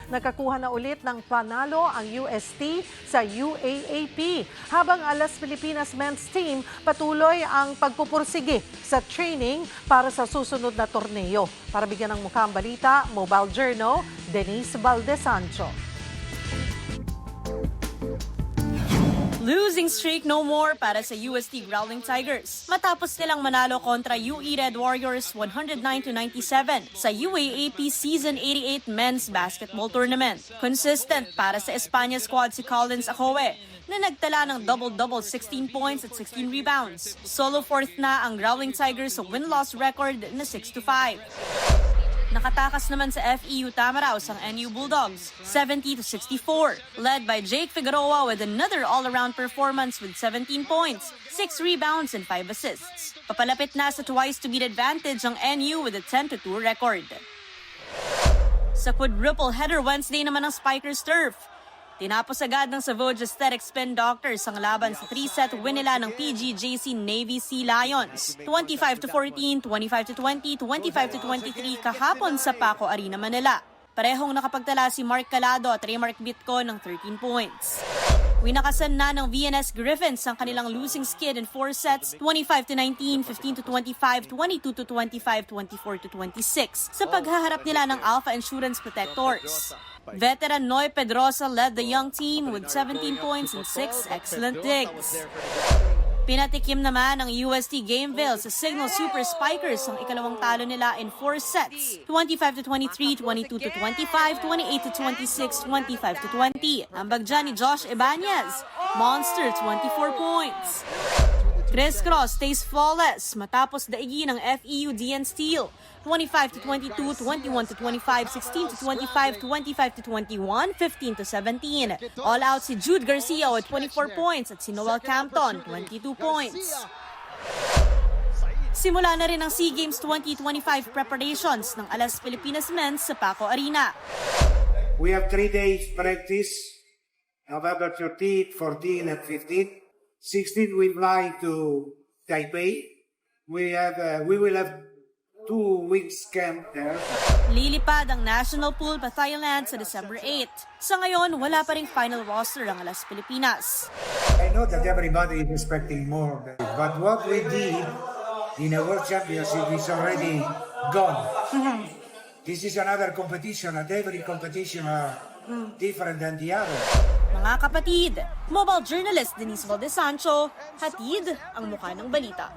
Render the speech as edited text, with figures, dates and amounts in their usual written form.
Nakakuha na ulit ng panalo ang UST sa UAAP. Habang Alas Pilipinas men's team patuloy ang pagpupursige sa training para sa susunod na torneo. Para bigyan ng mukha ang balita, Mobile Journal, Denise Valdesancho. Losing streak no more para sa UST Growling Tigers. Matapos nilang manalo kontra UE Red Warriors 109-97 sa UAAP Season 88 Men's Basketball Tournament. Consistent para sa Espanya squad si Collins Acoe na nagtala ng double-double 16 points at 16 rebounds. Solo fourth na ang Growling Tigers sa win-loss record na 6-5. Nakatakas naman sa FEU Tamaraos ang NU Bulldogs, 70-64, led by Jake Figueroa with another all-around performance with 17 points, 6 rebounds and 5 assists. Papalapit na sa twice-to-beat advantage ang NU with a 10-2 record. Sa quadruple header Wednesday naman ng Spikers Turf, tinapos agad ng Savoge Aesthetic Spin Doctors ang laban sa 3-set win nila ng PGJC Navy Sea Lions. 25-14, 25-20, 25-23 kahapon sa Paco Arena, Manila. Parehong nakapagtala si Mark Calado at Raymark Bitco ng 13 points. Winakasan na ng VNS Griffins ang kanilang losing skid in 4 sets, 25-19, 15-25, 22-25, 24-26 sa paghaharap nila ng Alpha Insurance Protectors. Veteran Noy Pedrosa led the young team with 17 points and 6 excellent digs. Pinatikim naman ng UST Gameville sa Signal Super Spikers ang ikalawang talo nila in 4 sets, 25-23, 22-25, 28-26, 25-20. Ang bagja ni Josh Ibanez, monster 24 points. Chris Cross stays flawless matapos daigin ng FEU DN Steel, 25-22, 21-25, 16-25, 25-21, 15-17. All out si Jude Garcia with 24 points at si Noel Campton, 22 points. Simula na rin ang SEA Games 2025 preparations ng Alas Pilipinas Men's sa Paco Arena. We have 3 days practice, November 13, 14, and 15. 16 we fly to Taipei. We will have 2 weeks camp there. Lilipad ang national pool pa Thailand sa December 8. Sa ngayon, wala pa ring final roster ang Alas Pilipinas. I know that everybody is expecting more, but what we did in a World Championship is already gone. This is another competition, and every competition are different than the other. Mga kapatid, mobile journalist Denise Valdesancho, hatid ang mukha ng balita.